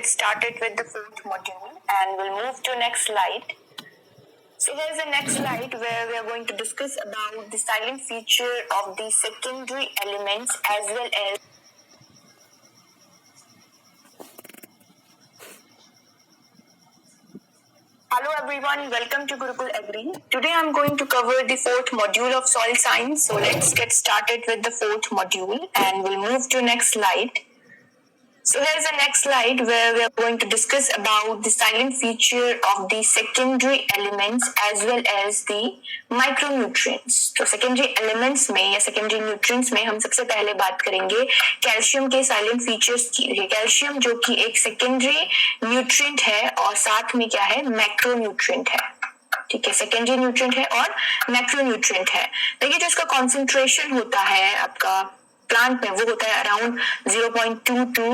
get started with the fourth module and we'll move to next slide. So here's the next slide where we are going to discuss about the silent feature of the secondary elements as well as Hello everyone, welcome to Gurukul Agri. Today I'm going to cover the fourth module of soil science. So let's get started with the fourth module and we'll move to next slide. So here's the next slide where we are going to discuss about the silent feature of the secondary elements as well as the micronutrients. तो secondary elements में या secondary nutrients में हम सबसे पहले बात करेंगे calcium के silent features की. कैल्शियम जो कि एक secondary nutrient है और साथ में क्या है macronutrient है. ठीक है, सेकेंडरी न्यूट्रिएंट है और मैक्रोन्यूट्रिएंट है. देखिए जो इसका कॉन्सेंट्रेशन होता है आपका प्लांट में वो होता है अराउंड 0.2 to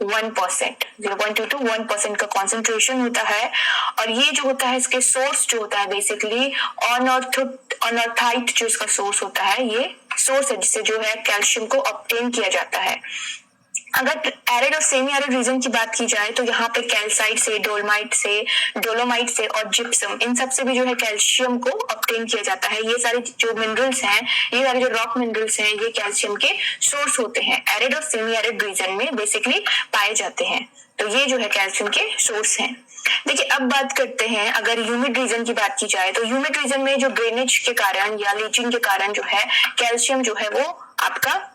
1%, 0.2 to 1% का कॉन्सेंट्रेशन होता है. और ये जो होता है इसके सोर्स जो होता है बेसिकली अनॉर्थाइट जो इसका सोर्स होता है ये सोर्स है जिससे जो है कैल्शियम को ऑब्टेन किया जाता है. अगर एरिड और सेमी एरिड रीजन की बात की जाए तो यहाँ पे कैल्साइट से, डोलोमाइट से और जिप्सम इन सब से भी जो है कैल्शियम को ऑब्टेन किया जाता है. ये सारे जो मिनरल्स हैं, ये सारे जो रॉक मिनरल्स हैं, ये कैल्शियम के सोर्स होते हैं. एरिड और सेमी एरिड रीजन में बेसिकली पाए जाते हैं. तो ये जो है कैल्शियम के सोर्स हैं. देखिए अब बात करते हैं अगर ह्यूमिड रीजन की बात की जाए तो ह्यूमिड रीजन में जो ड्रेनेज के कारण या लीचिंग के कारण जो है कैल्शियम जो है वो आपका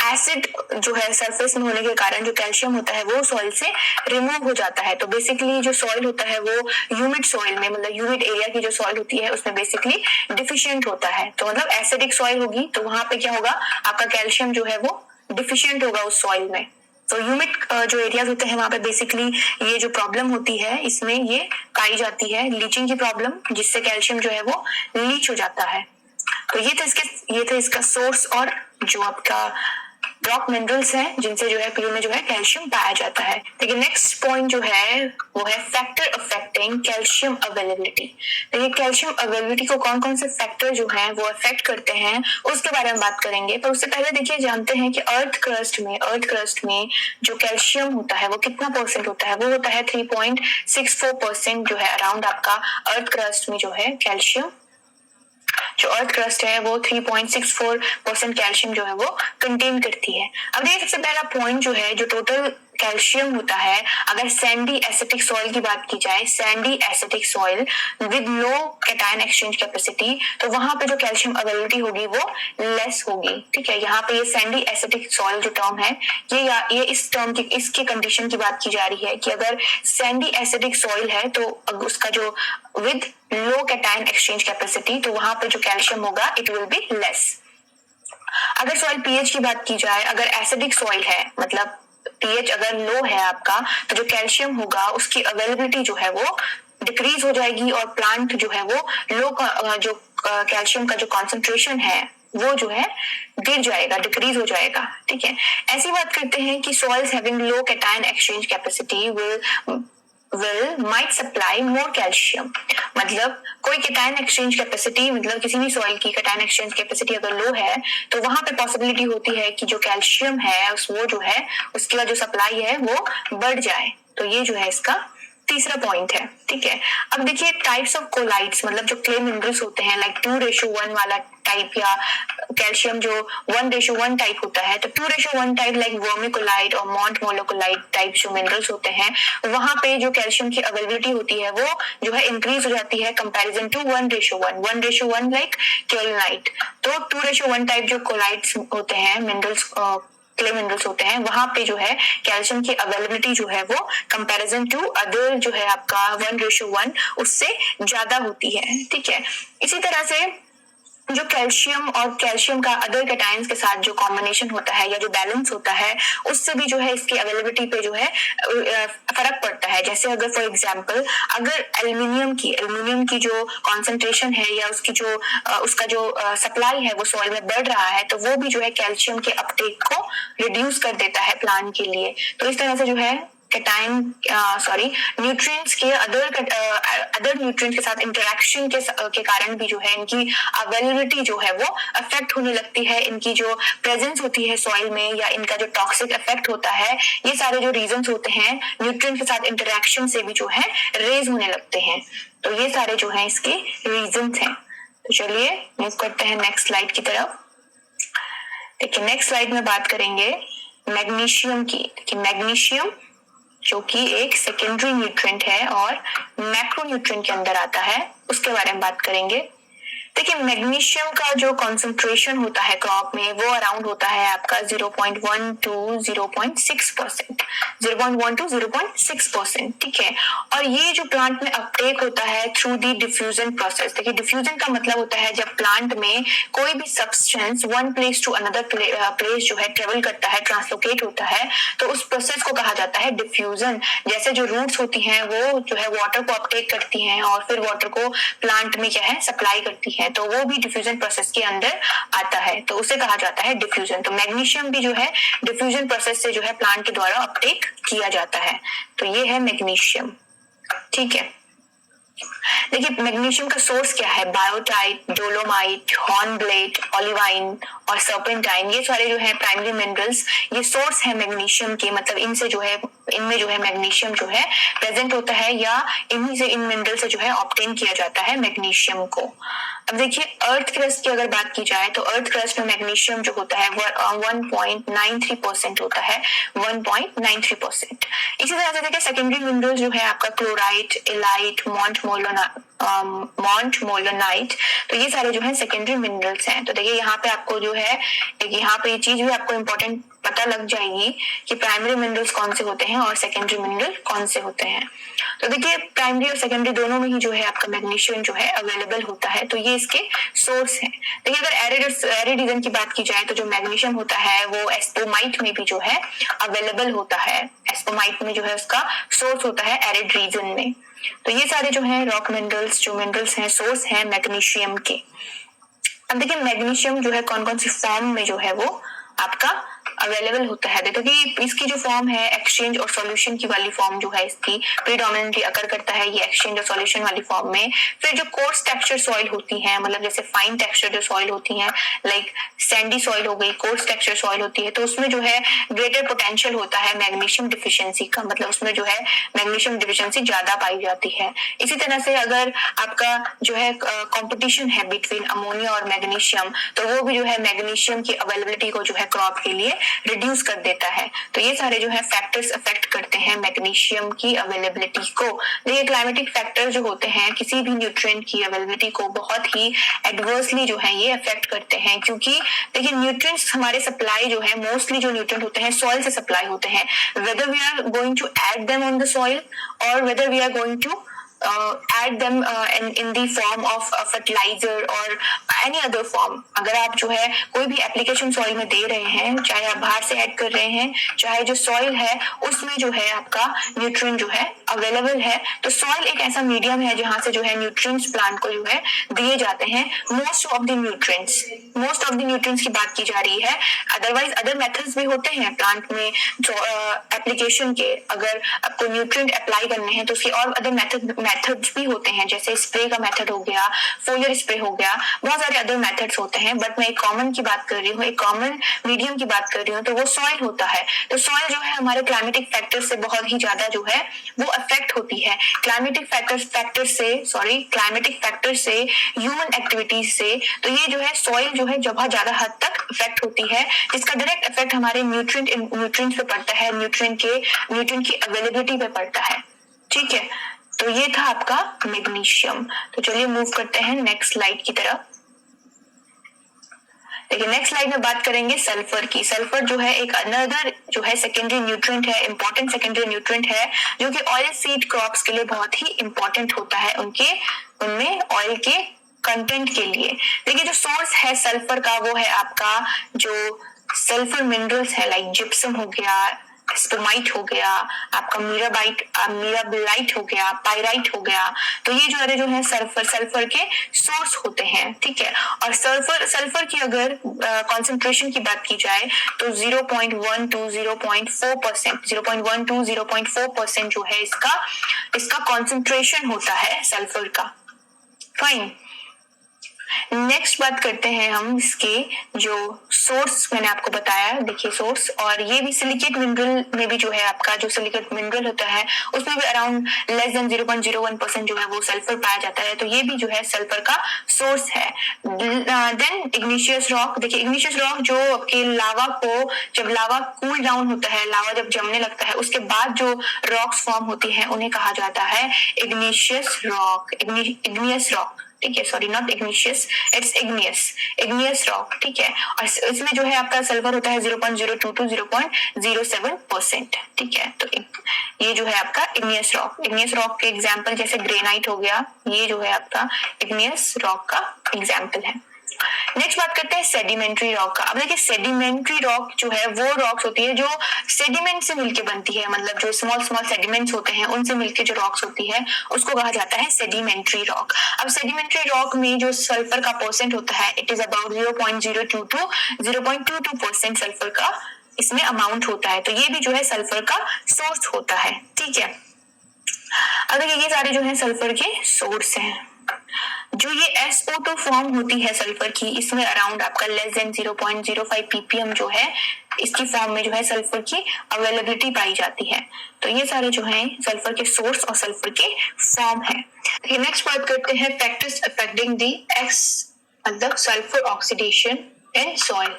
एसिड जो है सरफेस में होने के कारण जो कैल्शियम होता है वो सॉइल से रिमूव हो जाता है. तो बेसिकली जो सॉइल होता है वो ह्यूमिड सॉइल में मतलब ह्यूमिड एरिया की जो सॉइल होती है उसमें बेसिकली डिफिशिएंट होता है. तो मतलब एसिडिक सॉइल होगी तो वहां पे क्या होगा आपका कैल्शियम जो है वो डिफिशिएंट होगा उस सॉइल में. तो ह्यूमिड जो एरियाज होते हैं वहां पे बेसिकली ये जो प्रॉब्लम होती है इसमें ये पाई जाती है लीचिंग की प्रॉब्लम जिससे कैल्शियम जो है वो लीच हो जाता है. तो ये थे इसका सोर्स और जो आपका रॉक मिनरल्स हैं जिनसे जो है पीओ में जो है कैल्शियम पाया जाता है. देखिए नेक्स्ट पॉइंट जो है वो है फैक्टर अफेक्टिंग कैल्शियम अवेलेबिलिटी. देखिए कैल्शियम अवेलेबिलिटी को कौन कौन से फैक्टर जो हैं वो अफेक्ट करते हैं उसके बारे में बात करेंगे. पर उससे पहले देखिए जानते हैं कि अर्थ क्रस्ट में जो कैल्शियम होता है वो कितना परसेंट होता है. वो होता है 3.64% जो है अराउंड आपका अर्थ क्रस्ट में जो है कैल्शियम जो अर्थ क्रस्ट है वो 3.64% कैल्शियम जो है वो कंटेन करती है. अब देखिए सबसे पहला पॉइंट जो है जो टोटल कैल्शियम होता है अगर सैंडी एसिटिक सॉइल की बात की जाए, Sandy acetic soil with low cation exchange capacity तो वहां पे जो कैल्शियम अवेलेबिलिटी होगी वो लेस होगी. ठीक है, यहाँ पे ये सैंडी एसिटिक सॉइल जो टर्म है ये इस टर्म की इसके कंडीशन की बात की जा रही है कि अगर सैंडी एसिटिक सॉइल है तो उसका जो with low cation exchange capacity तो वहां पे जो कैल्शियम होगा इट विल बी लेस. अगर सॉइल पीएच की बात की जाए, अगर एसिडिक सॉइल है मतलब पीएच अगर लो है आपका तो जो कैल्शियम होगा उसकी अवेलेबिलिटी जो है वो डिक्रीज हो जाएगी और प्लांट जो है वो लो जो कैल्शियम का जो कॉन्सेंट्रेशन है वो जो है गिर जाएगा, डिक्रीज हो जाएगा. ठीक है, ऐसी बात करते हैं कि soils having low cation exchange capacity might supply more calcium. मतलब कोई कैटायन एक्सचेंज कैपेसिटी मतलब किसी भी सॉइल की कैटायन एक्सचेंज कैपेसिटी अगर लो है तो वहां पे पॉसिबिलिटी होती है कि जो कैल्शियम है वो जो है उसका जो सप्लाई है वो बढ़ जाए. तो ये जो है इसका तीसरा पॉइंट है. ठीक है, अब देखिए टाइप्स ऑफ कोलाइड्स मतलब जो क्ले मिनरल्स होते हैं लाइक 2:1 वाला टाइप या कैल्शियम जो 1:1 टाइप होता है तो 2:1 टाइप लाइक वर्मिकोलाइट और मॉन्टमोलोकोलाइट टाइप जो मिनरल्स होते हैं वहां पे जो कैल्शियम की अवेलेबिलिटी होती है वो जो है इंक्रीज हो जाती है कंपैरिजन टू 1:1 लाइक केल्नाइट. तो 2:1 टाइप जो कोलाइड्स होते हैं मिनरल्स क्ले मिनरल्स होते हैं वहां पे जो है कैल्शियम की अवेलेबिलिटी जो है वो कंपैरिजन टू अदर जो है आपका 1:1 उससे ज्यादा होती है. ठीक है, इसी तरह से जो कैल्शियम और कैल्शियम का अदर कैटायंस के साथ जो कॉम्बिनेशन होता है या जो बैलेंस होता है उससे भी जो है इसकी अवेलेबिलिटी पे जो है फर्क पड़ता है. जैसे अगर फॉर एग्जांपल अगर एल्युमिनियम की जो कॉन्सेंट्रेशन है या उसकी जो उसका जो सप्लाई है वो सॉइल में बढ़ रहा है तो वो भी जो है कैल्शियम के अपटेक को रिड्यूस कर देता है प्लांट के लिए. तो इस तरह से जो है कैटायन न्यूट्रिएंट्स के अदर न्यूट्रिएंट्स के साथ इंटरेक्शन के कारण भी जो है इनकी अवेलेबिलिटी जो है वो अफेक्ट होने लगती है। इनकी जो प्रेजेंस होती है सॉइल में या इनका जो टॉक्सिक इफेक्ट होता है, ये सारे जो रीजंस होते हैं न्यूट्रिएंट्स के साथ इंटरेक्शन से भी जो है रेज होने लगते हैं। तो ये सारे जो है इसके रीजंस हैं। तो चलिए मूव करते हैं नेक्स्ट स्लाइड की तरफ। देखिए नेक्स्ट स्लाइड में बात करेंगे मैग्नीशियम की। देखिए मैग्नीशियम जो कि एक सेकेंडरी न्यूट्रिएंट है और मैक्रोन्यूट्रिएंट के अंदर आता है, उसके बारे में बात करेंगे। देखिए मैग्नीशियम का जो कॉन्सेंट्रेशन होता है क्रॉप में वो अराउंड होता है आपका 0.1 to 0.6%, 0.1 to 0.6%, ठीक है। और ये जो प्लांट में अपटेक होता है थ्रू दी डिफ्यूजन प्रोसेस। देखिए डिफ्यूजन का मतलब होता है जब प्लांट में कोई भी substance one place to another place जो है ट्रेवल करता है, ट्रांसलोकेट होता है, तो उस प्रोसेस को कहा जाता है डिफ्यूजन। जैसे जो रूट्स होती हैं वो जो है वाटर को अपटेक करती हैं और फिर वाटर को प्लांट में क्या है सप्लाई करती है, तो वो भी डिफ्यूजन प्रोसेस के अंदर आता है, तो उसे कहा जाता है डिफ्यूजन। तो मैग्नीशियम भी जो है डिफ्यूजन प्रोसेस से जो है प्लांट के द्वारा अपटेक किया जाता है। तो ये है मैग्नीशियम, ठीक है। देखिए मैग्नीशियम का सोर्स क्या है, बायोटाइट, डोलोमाइट, हॉर्नब्लेट, ओलिवाइन और सर्पेंटाइन, ये सारे जो है प्राइमरी मिनरल्स, ये सोर्स है मैग्नीशियम के। मतलब इनसे जो है इनमें जो है मैग्नीशियम जो है प्रेजेंट होता है या इन्हीं से इन मिनरल से जो है ऑब्टेन किया जाता है मैग्नीशियम को। अब देखिए अर्थ क्रस्ट की अगर बात की जाए तो अर्थ क्रस्ट में मैग्नीशियम जो होता है वो 1.93% होता है, 1.93%। इसी तरह से देखिए सेकेंडरी मिनरल जो है आपका क्लोराइट, इलाइट, मोंटमोलोनाइट, तो ये सारे जो है सेकेंडरी मिनरल्स हैं। तो देखिए यहाँ पे आपको जो है यहाँ पे ये चीज भी आपको इम्पोर्टेंट पता लग जाएगी कि प्राइमरी मिनरल्स कौन से होते हैं और सेकेंडरी मिनरल कौन से होते हैं। तो देखिए प्राइमरी और सेकेंडरी दोनों में ही जो है आपका मैग्नीशियम जो है अवेलेबल होता है, तो ये इसके सोर्स हैं। देखिए अगर एरिड रीजन की बात की जाए तो जो मैग्नीशियम होता है वो एस्पोमाइट में भी जो है अवेलेबल होता है। एस्पोमाइट में जो है उसका सोर्स होता है एरिड रीजन में। तो ये सारे जो है रॉक मिनरल्स जो मिनरल्स हैं सोर्स हैं मैग्नीशियम के। अब देखिए मैग्नीशियम जो है कौन कौन सी फॉर्म में जो है वो आपका अवेलेबल होता है। देखो कि इसकी जो फॉर्म है एक्सचेंज और सॉल्यूशन की वाली फॉर्म जो है इसकी प्रीडोमिनेंटली अकर करता है ये एक्सचेंज और सॉल्यूशन वाली फॉर्म में। फिर जो कोर्स टेक्सचर सॉइल होती है, मतलब जैसे फाइन टेक्सचर जो सॉइल होती है लाइक सैंडी सॉइल हो गई, कोर्स टेक्सचर सॉइल होती है, तो उसमें जो है ग्रेटर पोटेंशियल होता है मैग्नीशियम डिफिशियंसी का, मतलब उसमें जो है मैग्नीशियम डिफिशियंसी ज्यादा पाई जाती है। इसी तरह से अगर आपका जो है कॉम्पिटिशन है बिटवीन अमोनिया और मैग्नीशियम, तो वो भी जो है मैग्नीशियम की अवेलेबिलिटी को जो है क्रॉप के लिए रिड्यूस कर देता है। तो ये सारे जो है फैक्टर्स अफेक्ट करते हैं मैग्नीशियम की अवेलेबिलिटी को। देखिए क्लाइमेटिक फैक्टर जो होते हैं किसी भी न्यूट्रिएंट की अवेलेबिलिटी को बहुत ही एडवर्सली जो है ये अफेक्ट करते हैं, क्योंकि देखिए न्यूट्रिएंट्स हमारे सप्लाई जो है मोस्टली जो न्यूट्रिएंट होते हैं सॉइल से सप्लाई होते हैं, whether we are going to add them on the soil और whether we are going to add them in the form of fertilizer or any other form। अगर आप जो है कोई भी एप्लीकेशन सॉइल में दे रहे हैं, चाहे आप बाहर से ऐड कर रहे हैं, चाहे जो सॉइल है उसमें जो है आपका न्यूट्रिएंट जो है अवेलेबल है, तो सॉइल एक ऐसा मीडियम है जहां से जो है न्यूट्रिएंट्स प्लांट को जो है दिए जाते हैं। मोस्ट ऑफ द न्यूट्रिएंट्स की बात की जा रही है। अदरवाइज अदर मेथड्स भी होते हैं प्लांट में जो एप्लीकेशन के, अगर आपको न्यूट्रिएंट अप्लाई करने हैं तो उसके और अदर मेथड्स भी होते हैं, जैसे स्प्रे का मेथड हो गया, फोलियर स्प्रे हो गया, बहुत सारे अदर मेथड्स होते हैं। बट मैं एक कॉमन की बात कर रही हूँ, एक कॉमन मीडियम की बात कर रही हूँ, तो वो सॉइल होता है। तो सॉइल जो है हमारे क्लाइमेटिक फैक्टर से बहुत ही ज्यादा जो है वो अफेक्ट होती है। क्लाइमेटिक फैक्टर से ह्यूमन एक्टिविटीज से, तो ये जो है सॉइल जो है बहुत ज्यादा हद तक अफेक्ट होती है, जिसका डायरेक्ट इफेक्ट हमारे न्यूट्रिएंट पे पड़ता है, न्यूट्रिएंट की अवेलेबिलिटी पे पड़ता है। ठीक है, तो ये था आपका मैग्नीशियम। तो चलिए मूव करते हैं नेक्स्ट स्लाइड की तरफ। देखिए नेक्स्ट स्लाइड में बात करेंगे सल्फर की। सल्फर जो है एक अनदर जो है सेकेंडरी न्यूट्रिएंट है, इंपॉर्टेंट सेकेंडरी न्यूट्रिएंट है, जो कि ऑयल सीड क्रॉप्स के लिए बहुत ही इंपॉर्टेंट होता है, उनमें ऑयल के कंटेंट के लिए। देखिए जो सोर्स है सल्फर का वो है आपका जो सल्फर मिनरल्स है, लाइक जिप्सम हो गया, स्पोमाइट हो गया, आपका मीराबाइट हो गया, पाइराइट हो गया। तो ये जो है सल्फर के सोर्स होते हैं, ठीक है। और सल्फर की अगर कॉन्सेंट्रेशन की बात की जाए तो 0.1 to 0.4%, 0.1 to 0.4% जो है इसका कॉन्सेंट्रेशन होता है सल्फर का। फाइन, नेक्स्ट बात करते हैं हम इसके जो सोर्स मैंने आपको बताया, देखिए सोर्स, और ये भी सिलिकेट मिनरल में भी जो है आपका जो सिलिकेट मिनरल होता है उसमें भी अराउंड लेस देन 0.01% जो है वो सल्फर पाया जाता है। तो ये भी जो है सल्फर का सोर्स है। देन इग्निशियस रॉक, देखिए इग्निशियस रॉक जो आपके लावा को, जब लावा कूल डाउन होता है, लावा जब जमने लगता है उसके बाद जो रॉक्स फॉर्म होती है उन्हें कहा जाता है इग्निशियस रॉक, इग्नियस रॉक, ठीक है। Sorry, not igneous, it's igneous rock, ठीक है। और इसमें जो है आपका सल्फर होता है 0.02 to 0.07%, ठीक है। तो ये जो है आपका इग्नियस रॉक के एग्जाम्पल जैसे ग्रेनाइट हो गया, ये जो है आपका इग्नियस रॉक का एग्जाम्पल है। नेक्स्ट बात करते हैं सेडिमेंट्री रॉक का। अब देखिए सेडिमेंट्री रॉक जो है वो रॉक्स होती है जो सेडिमेंट से मिलके बनती है, मतलब जो स्मॉल सेडिमेंट्स होते हैं उनसे मिलके जो रॉक्स होती है उसको कहा जाता है सेडिमेंट्री रॉक। अब सेडिमेंट्री रॉक में जो सल्फर का परसेंट होता है it is about 0.02 to 0.22% sulphur का इसमें अमाउंट होता है। तो ये भी जो है सल्फर का सोर्स होता है, ठीक है। अब देखिए ये सारे जो है सल्फर के सोर्स हैं। जो ये SO2 फॉर्म होती है सल्फर की, इसमें अराउंड आपका लेस देन 0.05 ppm जो है इसकी फॉर्म में जो है सल्फर की अवेलेबिलिटी पाई जाती है। तो ये सारे जो हैं सल्फर के सोर्स और सल्फर के फॉर्म है। नेक्स्ट बात करते हैं फैक्टर्स अफेक्टिंग दी मतलब sulphur oxidation in soil.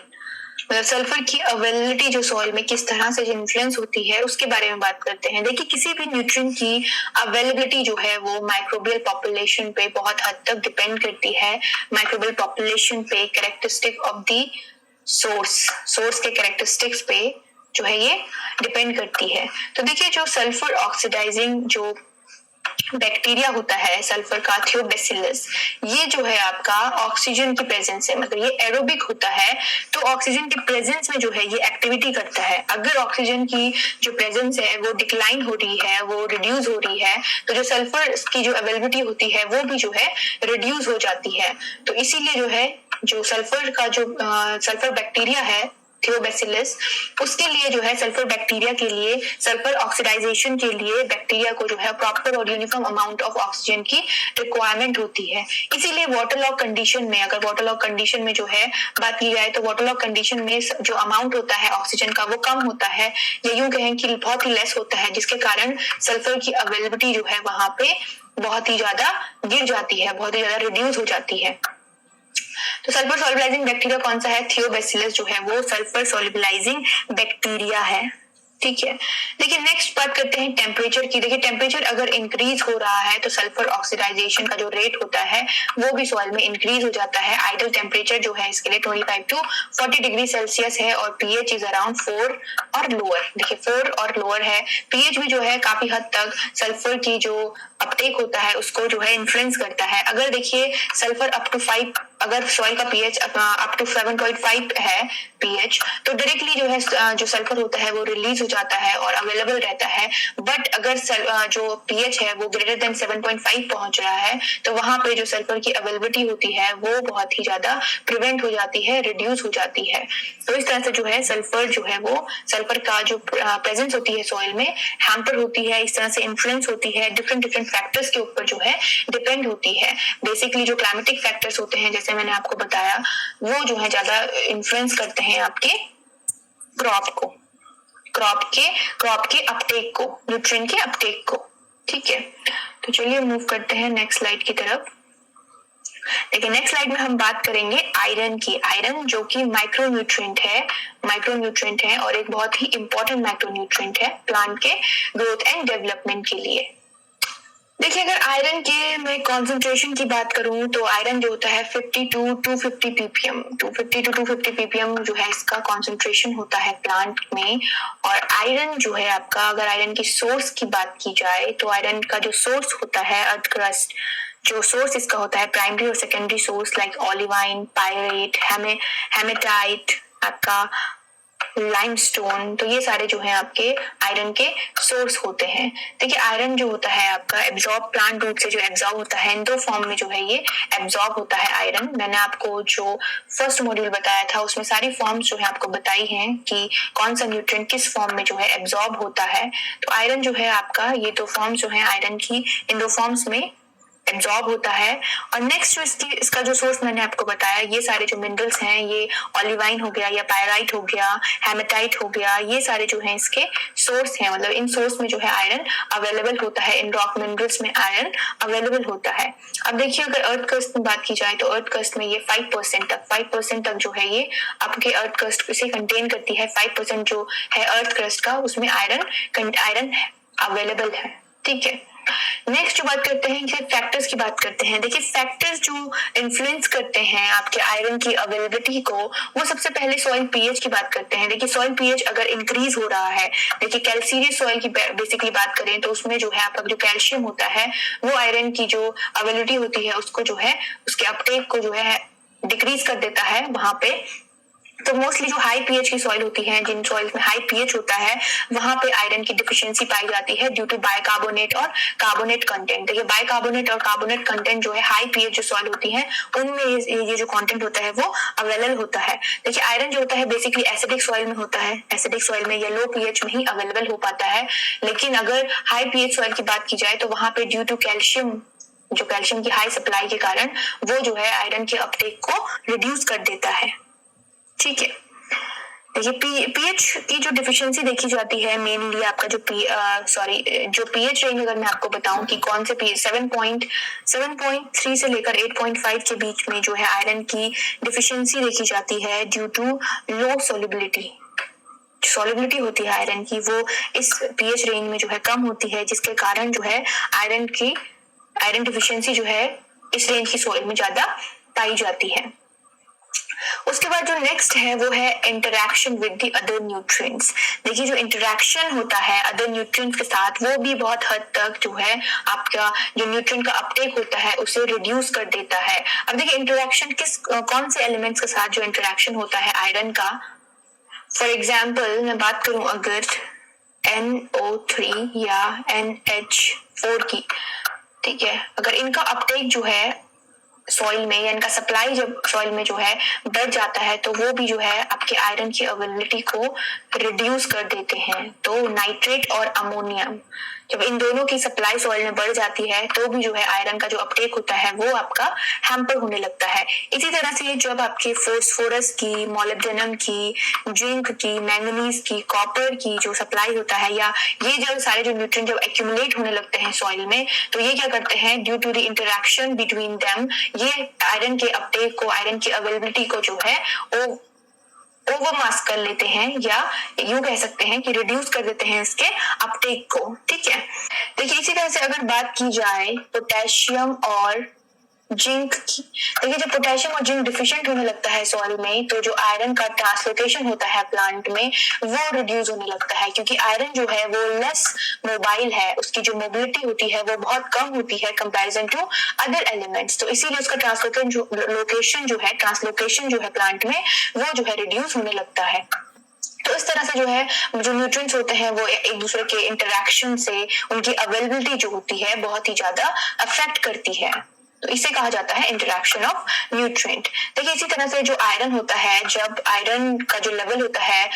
Sulphur की अवेलेबिलिटी जो सॉइल में किस तरह से इन्फ्लुएंस होती है उसके बारे में बात करते हैं। देखिए किसी भी न्यूट्रिएंट की अवेलेबिलिटी जो है वो माइक्रोबियल पॉपुलेशन पे बहुत हद तक डिपेंड करती है। माइक्रोबियल पॉपुलेशन पे कैरेक्टरिस्टिक ऑफ दी सोर्स के कैरेक्टरिस्टिक्स पे जो है ये डिपेंड करती है। तो देखिए जो सल्फर ऑक्सीडाइजिंग जो बैक्टीरिया होता है सल्फर का, थियोबैसिलस, ये जो है आपका ऑक्सीजन की प्रेजेंस है, मतलब ये एरोबिक होता है। तो ऑक्सीजन की प्रेजेंस में जो है ये एक्टिविटी करता है। अगर ऑक्सीजन की जो प्रेजेंस है वो डिक्लाइन हो रही है, वो रिड्यूस हो रही है, तो जो सल्फर की जो अवेलेबिलिटी होती है वो भी जो है रिड्यूस हो जाती है। तो इसीलिए जो है जो सल्फर का जो सल्फर बैक्टीरिया है थियोबैसिलस, उसके लिए जो है सल्फर बैक्टीरिया के लिए सल्फर ऑक्सीडाइजेशन के लिए बैक्टीरिया को जो है प्रॉपर और यूनिफॉर्म अमाउंट ऑफ ऑक्सीजन की रिक्वायरमेंट होती है। इसीलिए वाटर लॉक कंडीशन में, अगर वाटर लॉक कंडीशन में जो है बात की जाए तो वाटर लॉक कंडीशन में जो अमाउंट होता है ऑक्सीजन का वो कम होता है, या यूं कहें कि बहुत ही लेस होता है, जिसके कारण सल्फर की अवेलेबिलिटी जो है वहां पे बहुत ही ज्यादा गिर जाती है, बहुत ही ज्यादा रिड्यूस हो जाती है। तो सल्फर सॉल्युबलाइजिंग बैक्टीरिया कौन सा है? थियोबैसिलस जो है वो सल्फर सॉल्युबलाइजिंग बैक्टीरिया है, ठीक है। देखिए नेक्स्ट बात करते हैं टेम्परेचर की। देखिए टेम्परेचर अगर इंक्रीज हो रहा है तो सल्फर ऑक्सीडाइजेशन का जो रेट होता है वो भी सॉइल में इंक्रीज हो जाता है। आइडियल टेम्परेचर जो है इसके लिए 25 to 40 डिग्री सेल्सियस है और पीएच इज अराउंड 4 और लोअर। देखिए 4 और लोअर है। पीएच भी जो है काफी हद तक सल्फर की जो अपटेक होता है उसको जो है इन्फ्लुएंस करता है। अगर देखिए सल्फर अप टू 5, अगर सॉइल का पीएच अप टू 7.5 है पीएच, तो डायरेक्टली जो है जो सल्फर होता है वो रिलीज हो जाता है और अवेलेबल रहता है। बट अगर जो पीएच है वो ग्रेटर देन 7.5 पहुंच रहा है तो वहां पे जो सल्फर की अवेलेबिलिटी होती है वो बहुत ही ज्यादा प्रिवेंट हो जाती है, रिड्यूस हो जाती है। तो इस तरह से जो है सल्फर जो है वो सल्फर का जो प्रेजेंस होती है सॉइल में हैम्पर होती है, इस तरह से इन्फ्लुएंस होती है, डिफरेंट फैक्टर्स के ऊपर जो है डिपेंड होती है। बेसिकली जो क्लाइमेटिक फैक्टर्स होते हैं जैसे मैंने आपको बताया वो जो है ज्यादा इन्फ्लुएंस करते हैं आपके क्रॉप के अपटेक को, न्यूट्रिएंट के अपटेक को, ठीक है। तो चलिए मूव करते हैं नेक्स्ट स्लाइड की तरफ। देखिए नेक्स्ट स्लाइड में हम बात करेंगे आयरन की। आयरन जो कि माइक्रोन्यूट्रिएंट है और एक बहुत ही इंपॉर्टेंट माइक्रोन्यूट्रिएंट है प्लांट के ग्रोथ एंड डेवलपमेंट के लिए। देखिए अगर आयरन के मैं कॉन्सेंट्रेशन की बात करूं तो आयरन जो होता है 50 to 250 ppm, 250 to 250 ppm जो है इसका कॉन्सेंट्रेशन होता है प्लांट में। और आयरन जो है आपका, अगर आयरन की सोर्स की बात की जाए तो आयरन का जो सोर्स होता है अर्थ क्रस्ट, जो सोर्स इसका होता है प्राइमरी और secondary source like olivine, pyrite, hematite, आपका लाइमस्टोन, तो ये सारे जो है आपके आयरन के सोर्स होते हैं। देखिए आयरन जो होता है आपका एब्जॉर्ब, प्लांट रूट से जो एब्जॉर्ब होता है, इन दो फॉर्म में जो है ये एब्जॉर्ब होता है आयरन। मैंने आपको जो फर्स्ट मॉड्यूल बताया था उसमें सारी फॉर्म्स जो है आपको बताई हैं कि कौन सा न्यूट्रिएंट किस फॉर्म में जो है एब्जॉर्ब होता है। तो आयरन जो है आपका, ये दो फॉर्म्स जो है आयरन की, इन दो फॉर्म्स में एब्जॉर्ब होता है। और नेक्स्ट जो इसका जो सोर्स मैंने आपको बताया, ये सारे जो मिनरल्स हैं, ये ऑलिवाइन हो गया या पायराइट हो गया, हेमेटाइट हो गया, ये सारे जो हैं इसके सोर्स हैं। मतलब इन सोर्स में जो है आयरन अवेलेबल होता है, इन रॉक मिनरल्स में आयरन अवेलेबल होता है। अब देखिए अगर अर्थ क्रस्ट में बात की जाए तो अर्थ क्रस्ट में ये 5% तक जो है ये आपके अर्थ क्रस्ट इसे कंटेन करती है। 5% जो है अर्थ क्रस्ट का, उसमें आयरन अवेलेबल है। ठीक है, नेक्स्ट जो बात करते हैं कि फैक्टर्स की बात करते हैं। देखिए फैक्टर्स जो इन्फ्लुएंस करते हैं आपके आयरन की अवेलेबिलिटी को, वो सबसे पहले सॉइल पीएच की बात करते हैं। देखिए सॉइल पीएच अगर इंक्रीज हो रहा है, देखिए कैल्सीरियस सॉइल की बेसिकली बात करें तो उसमें जो है आपका जो कैल्शियम होता है वो आयरन की जो अवेलेबिलिटी होती है उसको जो है, उसके अपटेक को जो है डिक्रीज कर देता है वहां पे। तो मोस्टली जो हाई पीएच की सॉइल होती है, जिन सॉइल्स में हाई पीएच होता है, वहां पे आयरन की डिफिशियंसी पाई जाती है ड्यू टू बाइकार्बोनेट और कार्बोनेट कंटेंट। देखिए बाइकार्बोनेट और कार्बोनेट कंटेंट जो है हाई पीएच जो सॉइल होती है उनमें ये जो कंटेंट होता है वो अवेलेबल होता है। देखिए आयरन जो होता है बेसिकली एसिडिक सॉइल में होता है, एसिडिक सॉइल में या लो पीएच में ही अवेलेबल हो पाता है। लेकिन अगर हाई पीएच सॉइल की बात की जाए तो वहां पे ड्यू टू कैल्शियम, जो कैल्शियम की हाई सप्लाई के कारण वो जो है आयरन के अपटेक को रिड्यूस कर देता है। ठीक है, देखिए पीएच की जो डिफिशियंसी देखी जाती है मेनली आपका जो जो पीएच रेंज अगर मैं आपको बताऊं कि कौन से पीएच 7.3 से लेकर 8.5 के बीच में जो है आयरन की डिफिशियंसी देखी जाती है ड्यू टू लो सॉल्युबिलिटी होती है आयरन की, वो इस पीएच रेंज में जो है कम होती है, जिसके कारण जो है आयरन डिफिशियंसी जो है इस रेंज की सॉइल में ज्यादा पाई जाती है। उसके बाद जो नेक्स्ट है वो है interaction with the other nutrients. देखिए जो इंटरैक्शन होता है अदर न्यूट्रिएंट्स के साथ वो भी बहुत हद तक जो है आपका जो न्यूट्रिएंट का अपटेक होता है उसे रिड्यूस कर देता है। अब देखिए इंटरैक्शन कौन से एलिमेंट्स के साथ जो इंटरैक्शन होता है आयरन का, फॉर एग्जाम्पल मैं बात करूं अगर NO3 या NH4 की, ठीक है, अगर इनका अपटेक जो है सॉइल में या इनका सप्लाई जब सॉइल में जो है बढ़ जाता है तो वो भी जो है आपके आयरन की अवेलेबिलिटी को रिड्यूस कर देते हैं। तो नाइट्रेट और अमोनियम, जब इन दोनों की सप्लाई सॉइल में बढ़ जाती है तो भी जो है आयरन का जो अपटेक होता है वो आपका हैम्पर होने लगता है। इसी तरह से जब आपके फोस्फोरस की, मोलिब्डेनम की, जिंक की, मैंगनीज की, कॉपर की जो सप्लाई होता है, या ये जो सारे जो न्यूट्रिएंट जब एक्यूमुलेट होने लगते हैं सॉइल में, तो ये क्या करते हैं due to the interaction between them, ये आयरन के अपटेक को, आयरन की अवेलेबिलिटी को जो है ओवरमास कर लेते हैं, या यूं कह सकते हैं कि रिड्यूस कर देते हैं इसके अपटेक को। ठीक है, देखिए इसी तरह से अगर बात की जाए पोटेशियम और जिंक की, देखिए जब पोटेशियम और जिंक डिफिशिएंट होने लगता है सॉइल में तो जो आयरन का ट्रांसलोकेशन होता है प्लांट में वो रिड्यूस होने लगता है, क्योंकि आयरन जो है वो लेस मोबाइल है, उसकी जो मोबिलिटी होती है वो बहुत कम होती है कंपैरिजन टू अदर एलिमेंट्स। तो इसीलिए उसका ट्रांसलोकेशन जो है प्लांट में वो जो है रिड्यूस होने लगता है। तो इस तरह से जो है जो न्यूट्रिएंट्स होते हैं वो एक दूसरे के इंटरैक्शन से उनकी अवेलेबिलिटी जो होती है बहुत ही ज्यादा अफेक्ट करती है। तो इसे कहा जाता है इंटरैक्शन ऑफ न्यूट्रिएंट। देखिए इसी तरह से जो आयरन होता है, जब आयरन का जो लेवल होता है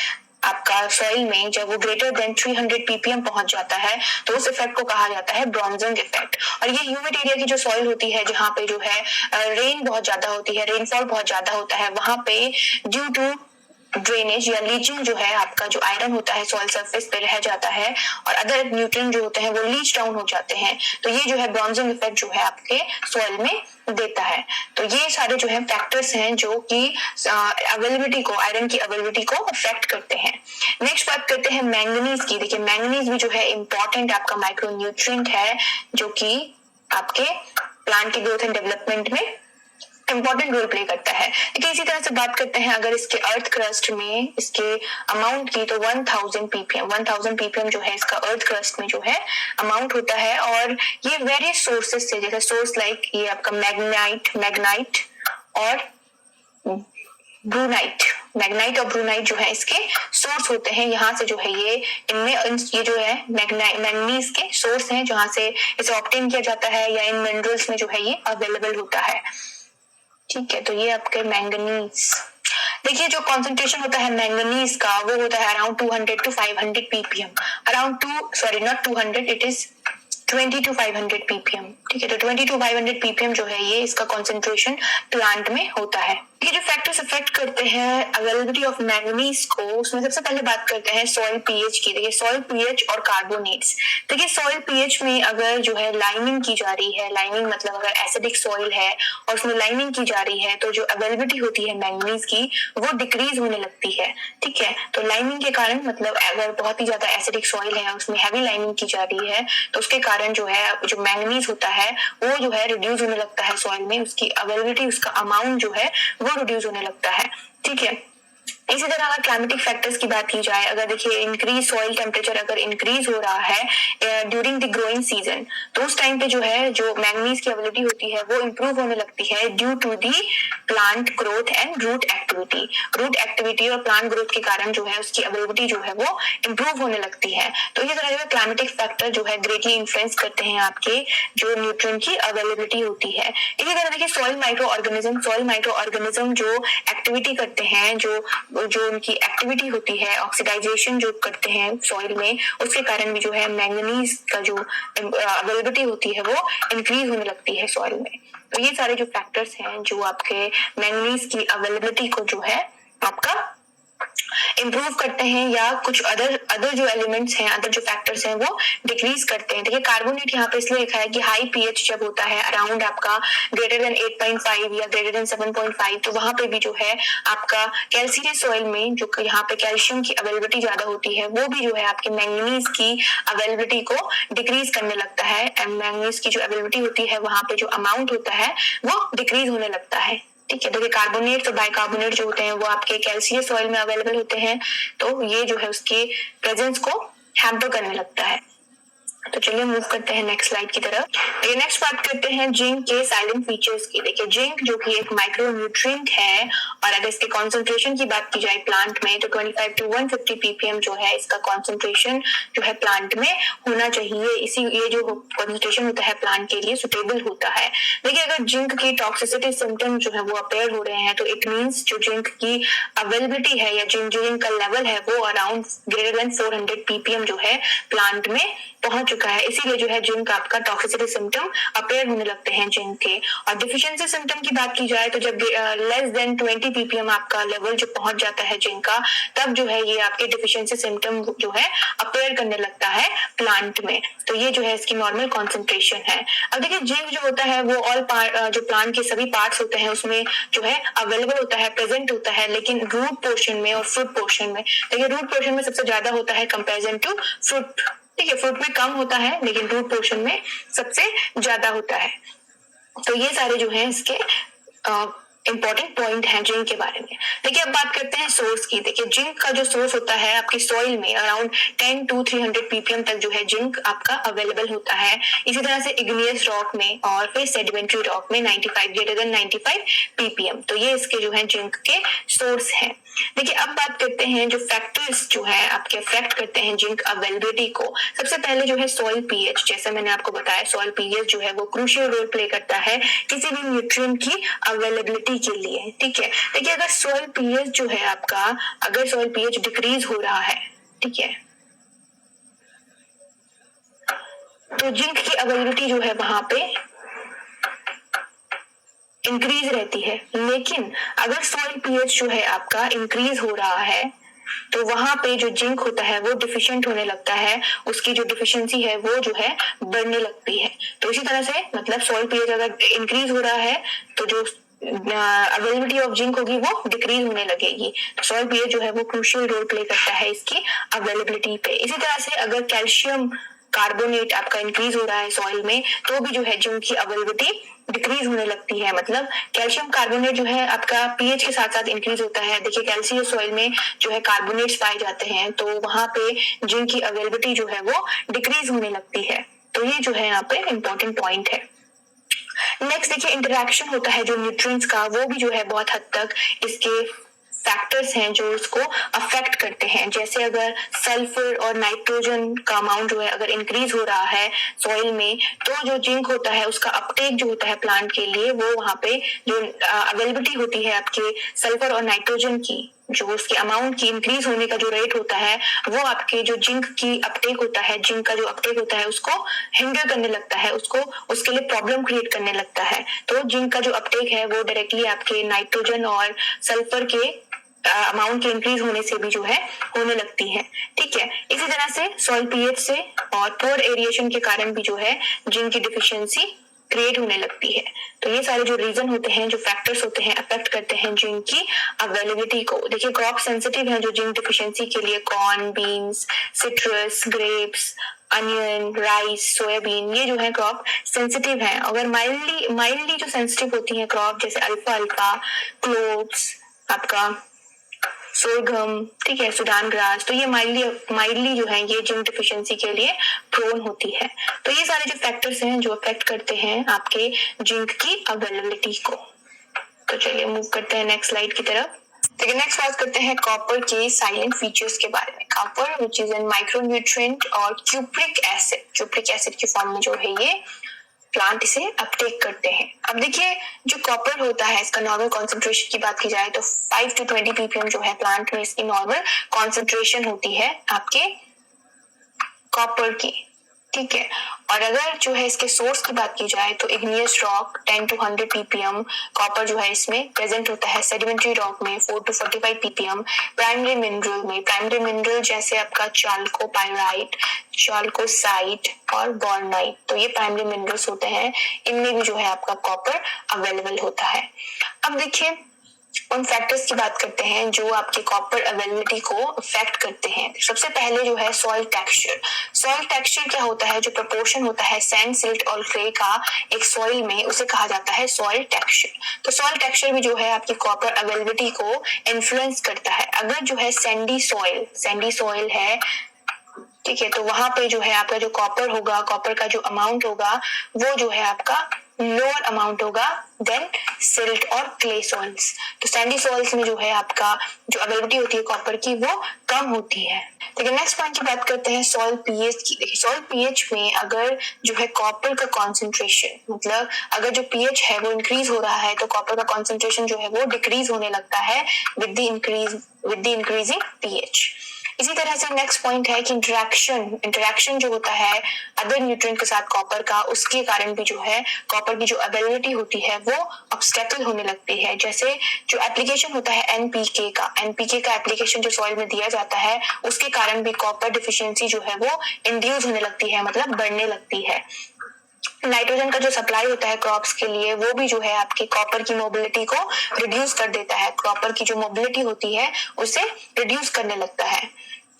आपका सॉइल में, जब वो ग्रेटर देन 300 ppm पहुंच जाता है तो उस इफेक्ट को कहा जाता है ब्रॉन्जिंग इफेक्ट। और ये ह्यूमिड एरिया की जो सॉइल होती है जहाँ पे जो है रेन बहुत ज्यादा होती है, रेनफॉल बहुत ज्यादा होता है, वहां पे ड्यू टू ड्रेनेज या लीचिंग जो है आपका जो आयरन होता है सॉइल सरफेस पे रह जाता है और अदर न्यूट्रिएंट जो होते हैं वो लीच डाउन हो जाते हैं। तो ये जो है ब्रॉन्जिंग इफेक्ट जो है आपके सॉइल में देता है। तो ये सारे जो है फैक्टर्स हैं जो कि अवेलेबिलिटी को, आयरन की अवेलेबिलिटी को अफेक्ट करते हैं। नेक्स्ट बात करते हैं मैंगनीज की। देखिए मैंगनीज भी जो है इंपॉर्टेंट आपका माइक्रो न्यूट्रिएंट है जो कि आपके प्लांट के ग्रोथ एंड डेवलपमेंट में इंपॉर्टेंट रोल प्ले करता है। देखिए इसी तरह से बात करते हैं अगर इसके अर्थ क्रस्ट में इसके अमाउंट की, तो 1000 ppm जो है इसका अर्थ क्रस्ट में जो है अमाउंट होता है। और ये वेरियस सोर्सेस से, जैसे सोर्स लाइक ये आपका मैग्नाइट और ब्रूनाइट, मैग्नाइट और ब्रूनाइट जो है इसके सोर्स होते हैं। यहाँ से जो है इनमें ये जो है मैंगनीज के सोर्स हैं जहाँ से इसे ऑब्टेन किया जाता है या इन मिनरल्स में जो है ये अवेलेबल होता है। ठीक है, तो ये आपके मैंगनीज। देखिए जो कॉन्सेंट्रेशन होता है मैंगनीज का वो होता है around 200 to 500 ppm, around 200, it is 20 to 500 ppm। ठीक है, तो 20 to 500 ppm जो है ये इसका कॉन्सेंट्रेशन प्लांट में होता है। ये जो फैक्टर्स अफेक्ट करते हैं अवेलेबिलिटी ऑफ मैंगनीज को, उसमें सबसे पहले बात करते हैं सॉइल पीएच की। देखिए सॉइल पीएच और कार्बोनेट्स। देखिए सॉइल पीएच में अगर जो है लाइमिंग की जा रही है, लाइमिंग मतलब अगर एसिडिक सॉइल है और उसमें लाइमिंग की जा रही है तो जो अवेलेबिलिटी होती है मैंगनीज की वो डिक्रीज होने लगती है। ठीक है, तो लाइमिंग के कारण मतलब अगर बहुत ही ज्यादा एसिडिक सॉइल है उसमें हैवी लाइमिंग की जा रही है तो उसके कारण जो है जो मैंगनीज होता है वो जो है रिड्यूस होने लगता है सॉइल में, उसकी अवेलेबिलिटी, उसका अमाउंट जो है वो रिड्यूस होने लगता है। ठीक है, इसी तरह अगर क्लाइमेटिक फैक्टर्स की बात की जाए, अगर देखिए इंक्रीज सॉइल टेम्परेचर अगर इंक्रीज हो रहा है ड्यूरिंग द ग्रोइंग सीजन तो उस टाइम पे जो है जो मैंगनीज की अवेलेबिलिटी होती है वो इंप्रूव होने लगती है due to the plant growth and root activity. Root activity और प्लांट ग्रोथ के कारण जो है उसकी अवेलेबिलिटी जो है वो इंप्रूव होने लगती है। तो इसी तरह क्लाइमेटिक फैक्टर जो है ग्रेटली इन्फ्लुएंस करते हैं आपके जो न्यूट्रिएंट की अवेलेबिलिटी होती है। इसी तरह देखिए सॉइल माइक्रो ऑर्गेनिज्म जो एक्टिविटी करते हैं, जो उनकी एक्टिविटी होती है, ऑक्सीडाइजेशन जो करते हैं सॉइल में, उसके कारण भी जो है मैंगनीज का जो अवेलेबिलिटी होती है वो इंक्रीज होने लगती है सॉइल में। तो ये सारे जो फैक्टर्स हैं जो आपके मैंगनीज की अवेलेबिलिटी को जो है आपका इम्प्रूव करते हैं या कुछ अदर जो एलिमेंट्स हैं, अदर जो फैक्टर्स हैं वो डिक्रीज करते हैं। देखिए कार्बोनेट यहाँ पे इसलिए लिखा है कि हाई पीएच जब होता है अराउंड आपका ग्रेटर देन 8.5 या ग्रेटर देन 7.5 तो वहां पे भी जो है आपका कैल्शियस सॉइल में जो यहाँ पे कैल्शियम की अवेलेबिलिटी ज्यादा होती है वो भी जो है आपके मैंगनीज की अवेलेबिलिटी को डिक्रीज करने लगता है एंड मैंगनीज की जो अवेलेबिलिटी होती है वहां पे जो अमाउंट होता है वो डिक्रीज होने लगता है। ठीक है, देखिए कार्बोनेट और बाइकार्बोनेट जो होते हैं वो आपके कैल्शियस सॉइल में अवेलेबल होते हैं तो ये जो है उसके प्रेजेंस को हैम्पर करने लगता है। तो चलिए मूव करते हैं नेक्स्ट स्लाइड की तरफ। ये नेक्स्ट बात करते हैं जिंक के साइलेंट फीचर्स की। देखिए जिंक जो कि एक माइक्रो न्यूट्रिएंट है और अगर इसके कॉन्सेंट्रेशन की बात की जाए प्लांट में तो 25 to 150 ppm जो है इसका कॉन्सेंट्रेशन जो है प्लांट में होना चाहिए। इसी ये जो कॉन्सेंट्रेशन होता है प्लांट के लिए सुटेबल होता है। देखिए अगर जिंक की टॉक्सिसिटी सिम्टम जो है वो अपेयर हो रहे हैं तो इट मींस जो जिंक की अवेलेबिलिटी है या जिंक का लेवल है वो अराउंड ग्रेटर देन 400 ppm जो है प्लांट में पहुंच चुका है। इसीलिए जो है जिंक आपका टॉक्सिसिटी सिम्टम अपेयर होने लगते हैं जिंक के। और डिफिशियंसी सिम्टम की बात की जाए तो जब लेस देन 20 ppm आपका लेवल जो पहुंच जाता है जिंक का तब जो है ये आपके डिफिशियंसी सिम्टम जो है अपेयर करने लगता है प्लांट में। तो ये जो है इसकी नॉर्मल कॉन्सेंट्रेशन है। अब देखिए जिंक जो होता है वो ऑल जो प्लांट के सभी पार्ट्स होते हैं उसमें जो है अवेलेबल होता है, प्रेजेंट होता है, लेकिन रूट पोर्शन में और फ्रूट पोर्शन में, देखिए रूट पोर्शन में सबसे ज्यादा होता है कंपेरिजन टू फ्रूट। ठीक है, फ्रूट में कम होता है लेकिन रूट पोर्शन में सबसे ज्यादा होता है। तो ये सारे जो है इसके इंपॉर्टेंट पॉइंट है जिंक के बारे में। देखिए अब बात करते हैं सोर्स की। देखिए जिंक का जो सोर्स होता है आपकी सॉइल में अराउंड 10 to 300 ppm तक जो है जिंक आपका अवेलेबल होता है। इसी तरह से इग्नियस रॉक में और फिर सेडिमेंट्री रॉक में 95 ग्रेटर देन 95 ppm। तो ये इसके जो है जिंक के सोर्स हैं। देखिए अब बात करते हैं जो फैक्टर्स जो है आपके अफेक्ट करते हैं जिंक अवेलेबिलिटी को। सबसे पहले जो है सॉइल पीएच, जैसा मैंने आपको बताया सॉइल पीएच जो है वो क्रूशियल रोल प्ले करता है किसी भी न्यूट्रिएंट की अवेलेबिलिटी के लिए। ठीक है, देखिए अगर सॉइल पीएच जो है आपका, अगर सॉइल पीएच डिक्रीज हो रहा है, ठीक है, तो जिंक की अवेलेबिलिटी जो है वहां पे इंक्रीज रहती है। लेकिन अगर सॉइल पीएच जो है आपका इंक्रीज हो रहा है तो वहां पे जो जिंक होता है वो डिफिशिएंट होने लगता है, उसकी जो डिफिशियंसी है वो जो है बढ़ने लगती है। तो इसी तरह से मतलब सॉइल पीएच अगर इंक्रीज हो रहा है तो जो अवेलेबिलिटी ऑफ जिंक होगी वो डिक्रीज होने लगेगी। तो सॉइल पीएच जो है वो क्रूशियल रोल प्ले करता है इसकी अवेलेबिलिटी पे। इसी तरह से अगर कैल्शियम कार्बोनेट आपका इंक्रीज हो रहा है सॉइल में तो भी जो है जिंक की अवेलेबिलिटी डिक्रीज होने लगती है। मतलब कैल्शियम कार्बोनेट जो है आपका पीएच के साथ साथ इंक्रीज होता है। देखिए कैल्शियम सॉइल में जो है कार्बोनेट्स पाए जाते हैं तो वहां पे जिंक की अवेलेबिलिटी जो है वो डिक्रीज होने लगती है। तो ये जो है यहाँ पे इंपॉर्टेंट पॉइंट है। नेक्स्ट देखिए इंटरेक्शन होता है जो न्यूट्रिएंट्स का, वो भी जो है बहुत हद तक इसके फैक्टर्स हैं जो उसको अफेक्ट करते हैं। जैसे अगर सल्फर और नाइट्रोजन का अमाउंट जो है अगर इंक्रीज हो रहा है सॉइल में, तो जो जिंक होता है उसका अपटेक जो होता है प्लांट के लिए, वो वहां पे जो अवेलेबिलिटी होती है आपके सल्फर और नाइट्रोजन की, जो उसके अमाउंट की इंक्रीज होने का जो रेट होता है, वो आपके जो जिंक की अपटेक होता है, जिंक का जो अपटेक होता है उसको हिंडर करने लगता है, उसको उसके लिए प्रॉब्लम क्रिएट करने लगता है। तो जिंक का जो अपटेक है वो डायरेक्टली आपके नाइट्रोजन और सल्फर के अमाउंट के इंक्रीज होने से भी जो है होने लगती है। ठीक है, इसी तरह से सॉइल पीएच से और पोर एरिएशन के कारण भी जो है जिंक की डिफिशियंसी क्रिएट होने लगती है। तो ये सारे जो रीजन होते हैं, जो फैक्टर्स होते हैं, अफेक्ट करते हैं जिंक की अवेलेबिलिटी को। देखिए क्रॉप सेंसिटिव है जो जिंक डिफिशियंसी के लिए, corn, beans, citrus, grapes, onion, rice, soybean, ये जो है क्रॉप सेंसिटिव है। अगर माइल्डली जो सेंसिटिव होती है क्रॉप, जैसे अल्फा अल्फा, क्लोव्स, आपका सोरगम, ठीक है, सुडान ग्रास, तो ये माइल्डली जो है ये जिंक डिफिशियंसी के लिए प्रोन होती है। तो ये सारे जो फैक्टर्स हैं जो अफेक्ट करते हैं आपके जिंक की अवेलेबिलिटी को। तो चलिए मूव करते हैं नेक्स्ट स्लाइड की तरफ। देखिए नेक्स्ट बात करते हैं कॉपर के साइलेंट फीचर्स के बारे में। Copper which is an micronutrient और क्यूप्रिक एसिड की फॉर्म में जो है ये प्लांट इसे अपटेक करते हैं। अब देखिए जो कॉपर होता है इसका नॉर्मल कॉन्सेंट्रेशन की बात की जाए तो 5 to 20 ppm जो है प्लांट में इसकी नॉर्मल कॉन्सेंट्रेशन होती है आपके कॉपर की। ठीक है, और अगर जो है इसके सोर्स की बात की जाए तो igneous rock 10 to 100 ppm copper जो है इसमें प्रेजेंट होता है। सेडिमेंट्री रॉक में 4 to 45 ppm। प्राइमरी मिनरल जैसे आपका चाल्कोपाइराइट, चाल्कोसाइट और बोर्नाइट, तो ये प्राइमरी मिनरल्स होते हैं, इनमें भी जो है आपका कॉपर अवेलेबल होता है। अब देखिए उन फैक्टर्स की बात करते हैं जो आपके कॉपर अवेलेबिलिटी को अफेक्ट करते हैं। सबसे पहले जो है सॉइल टेक्सचर क्या होता है, जो प्रोपोर्शन होता है सैंड, सिल्ट और क्ले का एक सॉइल में, उसे कहा जाता है सॉइल टेक्सचर। तो सॉइल टेक्सचर भी जो है आपकी कॉपर अवेलेबिलिटी को इन्फ्लुएंस करता है। अगर जो है सैंडी सॉइल है, ठीक है, तो वहां पे जो है आपका जो कॉपर होगा, कॉपर का जो अमाउंट होगा वो जो है आपका लोअर अमाउंट होगा देन सिल्ट और क्ले सॉइल्स। तो सैंडी सॉइल्स में जो है आपका जो अवेलेबिलिटी होती है कॉपर की वो कम होती है। देखिए नेक्स्ट पॉइंट की बात करते हैं सॉइल पीएच की। देखिए सॉइल पीएच में अगर जो है कॉपर का कॉन्सेंट्रेशन, मतलब अगर जो पीएच है वो इंक्रीज हो रहा है तो कॉपर का कॉन्सेंट्रेशन जो है वो डिक्रीज होने लगता है विद द इंक्रीजिंग पीएच। इसी तरह से नेक्स्ट पॉइंट है कि इंटरेक्शन जो होता है अदर न्यूट्रिएंट के साथ कॉपर का, उसके कारण भी जो है कॉपर की जो अवेलेबिलिटी होती है वो ऑब्स्टेकल होने लगती है। जैसे जो एप्लीकेशन होता है एनपीके का एप्लीकेशन जो सॉइल में दिया जाता है, उसके कारण भी कॉपर डिफिशियंसी जो है वो इंड्यूस होने लगती है, मतलब बढ़ने लगती है। नाइट्रोजन का जो सप्लाई होता है क्रॉप्स के लिए, वो भी जो है आपकी कॉपर की मोबिलिटी को रिड्यूस कर देता है। कॉपर की जो मोबिलिटी होती है उसे रिड्यूस करने लगता है।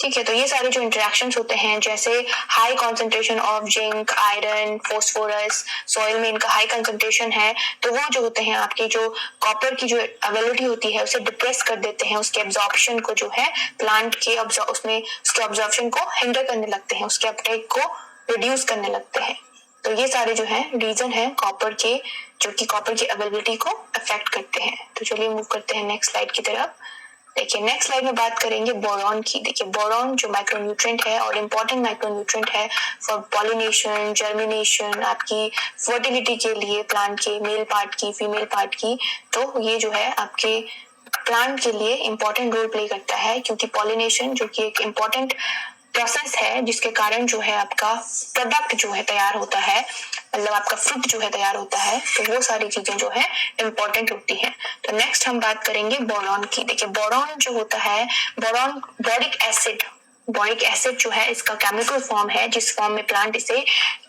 ठीक है, तो ये सारे जो इंटरेक्शंस होते हैं, जैसे high concentration of zinc, iron, phosphorus, soil में इनका हाई कंसंट्रेशन है, तो वो जो होते हैं आपकी जो कॉपर की जो अवेलेबिलिटी होती है उसे डिप्रेस कर देते हैं, उसके एब्जॉर्प्शन को जो है प्लांट के उसमें उसके एब्जॉर्प्शन को हिंडर करने लगते हैं, उसके अपटेक को रिड्यूस करने लगते हैं। तो ये सारे जो है रीजन है कॉपर के, जो कि कॉपर की अवेलेबिलिटी को अफेक्ट करते हैं। तो चलिए मूव करते हैं नेक्स्ट स्लाइड की तरफ। देखिए नेक्स्ट स्लाइड में बात करेंगे बोरॉन की। देखिए बोरॉन जो माइक्रोन्यूट्रिएंट है और इम्पोर्टेंट माइक्रोन्यूट्रिएंट है फॉर पॉलिनेशन, जर्मिनेशन, आपकी फर्टिलिटी के लिए प्लांट के मेल पार्ट की, फीमेल पार्ट की, तो ये जो है आपके प्लांट के लिए इम्पोर्टेंट रोल प्ले करता है, क्योंकि पॉलिनेशन जो कि एक इम्पोर्टेंट प्रोसेस है जिसके कारण जो है आपका प्रोडक्ट जो है तैयार होता है, मतलब आपका फ्रूट जो है तैयार होता है, तो वो सारी चीजें जो है इम्पोर्टेंट होती हैं। तो नेक्स्ट हम बात करेंगे बोरॉन की। देखिए बोरॉन जो होता है, बोरॉन बोरिक एसिड जो है इसका केमिकल फॉर्म है, जिस फॉर्म में प्लांट इसे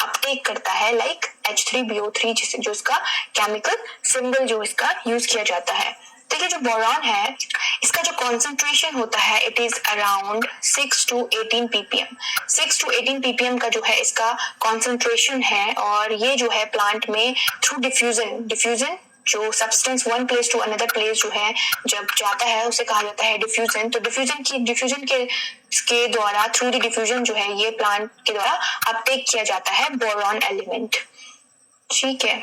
अपटेक करता है, लाइक H3BO3, जो इसका केमिकल सिंबल जो इसका यूज किया जाता है। देखिए जो बोरॉन है इसका जो कॉन्सेंट्रेशन होता है it is around 6 to 18 ppm। 6 to 18 ppm का जो है इसका कॉन्सेंट्रेशन है, और ये जो है प्लांट में थ्रू डिफ्यूजन जो substance one place to another place जो है जब जाता है उसे कहा जाता है डिफ्यूजन। तो डिफ्यूजन के द्वारा, थ्रू द डिफ्यूजन जो है ये प्लांट के द्वारा अपटेक किया जाता है बोरॉन एलिमेंट। ठीक है,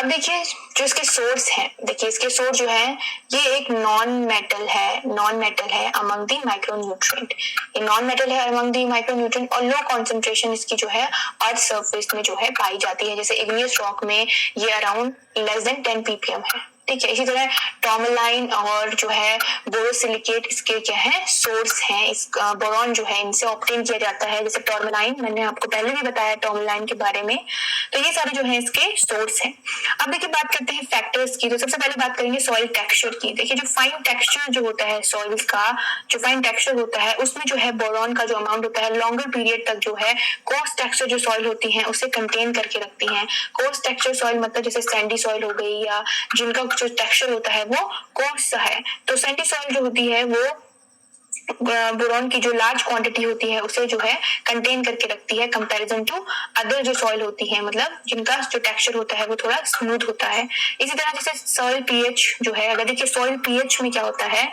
अब देखिए जो इसके सोर्स हैं, देखिए इसके सोर्स जो है ये एक नॉन मेटल है अमंग दी माइक्रोन्यूट्रिएंट। ये नॉन मेटल है अमंग दी माइक्रोन्यूट्रिएंट और लो कॉन्सेंट्रेशन इसकी जो है अर्थ सरफेस में जो है पाई जाती है। जैसे इग्नियस रॉक में ये अराउंड लेस देन 10 ppm है, ठीक है। इसी तरह टॉर्मलाइन और जो है बोरोसिलिकेट इसके क्या है सोर्स हैं। इस बोरॉन जो है इनसे ऑब्टेन किया जाता है। जैसे टॉर्मलाइन मैंने आपको पहले भी बताया टॉर्मलाइन के बारे में, तो ये सारे जो है इसके सोर्स हैं। अब देखिए बात करते हैं फैक्टर्स की। तो सबसे पहले बात करेंगे सॉइल टेक्सचर की। देखिए जो फाइन टेक्सचर जो होता है सॉइल्स का, जो फाइन टेक्सचर होता है उसमें जो है बोरॉन का जो अमाउंट होता है लॉन्गर पीरियड तक जो है कोर्स टेक्सचर जो सॉइल होती है उसे कंटेन करके रखती है। कोर्स टेक्सचर सॉइल मतलब जैसे सैंडी सॉइल हो गई या जिनका जो टेक्सचर होता है वो कोर्स सा है। तो सैंडी सॉइल जो होती है वो बोरॉन की जो लार्ज क्वांटिटी होती है उसे जो है कंटेन करके रखती है कंपैरिजन टू अदर जो सॉइल होती है, मतलब जिनका जो टेक्सचर होता है वो थोड़ा स्मूथ होता है। इसी तरह जैसे सॉइल पीएच जो है, अगर देखिए सॉइल पीएच में क्या होता है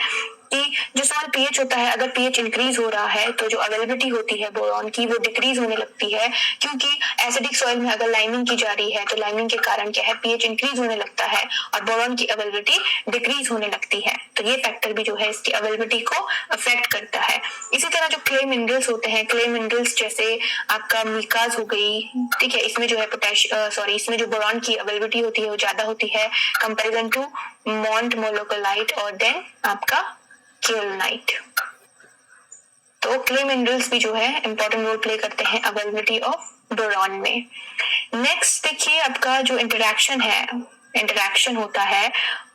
कि जो सॉइल पीएच होता है, अगर पीएच इंक्रीज हो रहा है तो जो अवेलेबिलिटी होती है बोरॉन की वो डिक्रीज होने लगती है, क्योंकि एसिडिक सॉइल में अगर लाइमिंग की जा रही है तो लाइमिंग के कारण क्या है पीएच इंक्रीज होने लगता है और बोरॉन की अवेलेबिलिटी डिक्रीज होने लगती है। तो ये फैक्टर भी जो है इसकी अवेलेबिलिटी को अफेक्ट करता है। इसी तरह जो क्ले मिनरल्स होते हैं, क्ले मिनरल्स जैसे आपका मिकाज हो गई, ठीक है, इसमें जो है इसमें जो बोरॉन की अवेलेबिलिटी होती है वो ज्यादा होती है कंपेरिजन टू मॉन्ट मोलोकोलाइट और देन आपका केल्नाइट। तो क्ले मिनरल्स भी जो है इंपॉर्टेंट रोल प्ले करते हैं अवेलेबिलिटी ऑफ बोरॉन में। नेक्स्ट देखिए आपका जो इंटरेक्शन होता है,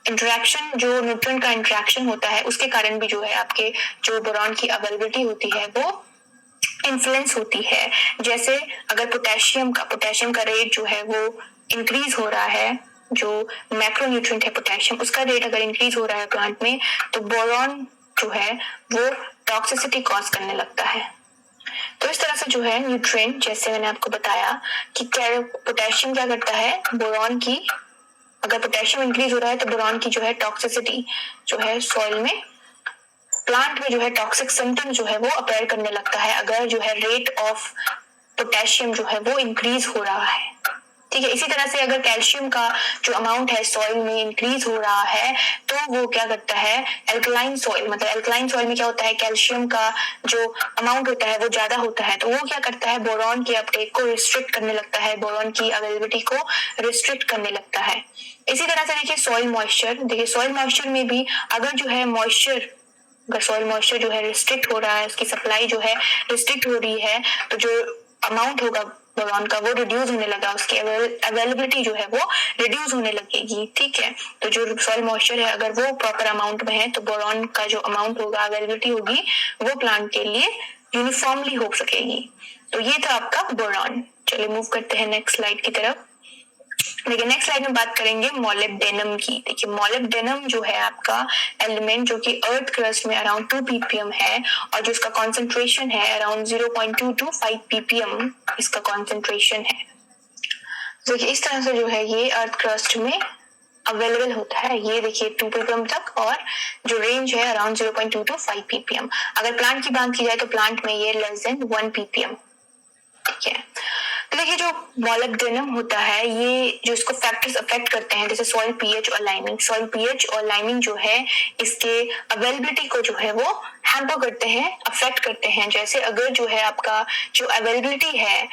इंटरेक्शन जो न्यूट्रॉन का इंटरेक्शन होता है उसके कारण भी जो है आपके जो बोरॉन की अवेलेबिलिटी होती है वो इन्फ्लुएंस होती है। जैसे अगर पोटेशियम का रेट जो है वो इंक्रीज हो रहा है, जो मैक्रोन्यूट्रिएंट है पोटेशियम उसका रेट अगर इंक्रीज हो रहा है प्लांट में, तो बोरॉन जो है वो टॉक्सिसिटी कॉज करने लगता है। तो इस तरह से जो है न्यूट्रिएंट, जैसे मैंने आपको बताया कि पोटेशियम क्या करता है बोरॉन की, अगर पोटेशियम इंक्रीज हो रहा है तो बोरॉन की जो है टॉक्सिसिटी जो है सॉइल में, प्लांट में जो है टॉक्सिक सिम्टम जो है वो अपेयर करने लगता है अगर जो है रेट ऑफ पोटेशियम जो है वो इंक्रीज हो रहा है, ठीक है। इसी तरह से अगर कैल्शियम का जो अमाउंट है सॉइल में इंक्रीज हो रहा है तो वो क्या करता है एल्कलाइन सॉइल, मतलब एल्कलाइन सॉइल में क्या होता है कैल्शियम का जो अमाउंट होता है वो ज्यादा होता है, तो वो क्या करता है बोरॉन के अपटेक को रिस्ट्रिक्ट करने लगता है, बोरॉन की अवेलेबिलिटी को रिस्ट्रिक्ट करने लगता है। इसी तरह से देखिए सॉइल मॉइस्चर, देखिए सॉइल मॉइस्चर में भी अगर जो है अगर सॉइल मॉइस्चर जो है रिस्ट्रिक्ट हो रहा है, उसकी सप्लाई जो है रिस्ट्रिक्ट हो रही है, तो जो अमाउंट होगा बोरॉन का वो रिड्यूस होने लगा, उसकी अवेलेबिलिटी जो है वो रिड्यूस होने लगेगी, ठीक है। तो जो सॉइल मॉइस्चर है अगर वो प्रॉपर अमाउंट में है तो बोरॉन का जो अमाउंट होगा, अवेलेबिलिटी होगी, वो प्लांट के लिए यूनिफॉर्मली हो सकेगी। तो ये था आपका बोरॉन। चलिए मूव करते हैं नेक्स्ट स्लाइड की तरफ। देखिए नेक्स्ट स्लाइड में बात करेंगे मोलिब्डेनम की। देखिए मोलिब्डेनम जो है आपका एलिमेंट जो कि अर्थ क्रस्ट में अराउंड 2 ppm है और जो इसका कॉन्सेंट्रेशन है अराउंड 0.2 to 5 ppm इसका कॉन्सेंट्रेशन है। देखिए इस तरह से जो है ये अर्थ क्रस्ट में अवेलेबल होता है। ये देखिए 2 ppm तक और जो रेंज है अराउंड 0.2 to 5 ppm। अगर प्लांट की बात की जाए तो प्लांट में ये लेस देन 1 ppm, ठीक है। तो देखिए जो मोलिब्डेनम होता है ये जो इसको फैक्टर्स अफेक्ट करते हैं जैसे सॉइल पीएच और लाइमिंग जो है इसके अवेलेबिलिटी को जो है वो हैम्पर करते हैं, अफेक्ट करते हैं। जैसे अगर जो है आपका जो अवेलेबिलिटी है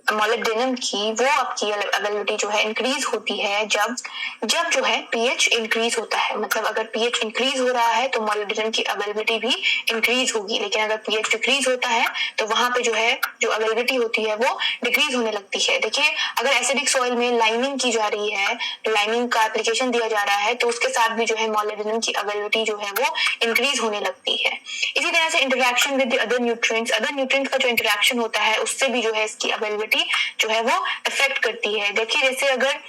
मोलिब्डेनम की, वो आपकी अवेलेबिलिटी जो है इंक्रीज होती है जब जो है पीएच इंक्रीज होता है, मतलब अगर पीएच इंक्रीज हो रहा है तो मोलिब्डेनम की अवेलेबिलिटी भी इंक्रीज होगी। लेकिन अगर पीएच डिक्रीज होता है तो वहां पे जो है जो अवेलेबिलिटी होती है वो डिक्रीज होने लगती है। देखिए अगर एसिडिक सॉइल में लाइमिंग की जा रही है, लाइमिंग का एप्लीकेशन दिया जा रहा है, तो उसके साथ भी जो है मोलिब्डेनम की अवेलेबिलिटी जो है वो इंक्रीज होने लगती है। इसी तरह से इंटरेक्शन विद अदर न्यूट्रिएंट्स का जो इंटरेक्शन होता है उससे भी जो है इसकी अवेलेबिलिटी जो है वो इफेक्ट करती है। देखिए जैसे अगर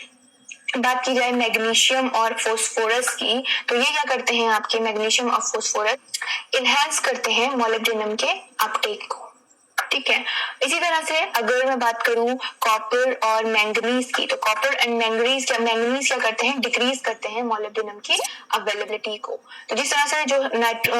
बात की जाए मैग्नीशियम और फोस्फोरस की, तो ये क्या करते हैं आपके मैग्नीशियम और फोस्फोरस इनहेंस करते हैं मोलिब्डेनम के अपटेक को, ठीक है। इसी तरह से अगर मैं बात करूं कॉपर और मैंगनीज की, तो कॉपर एंड मैंगनीज क्या करते हैं, डिक्रीज करते हैं मोलिब्डेनम की अवेलेबिलिटी को। तो जिस तरह से जो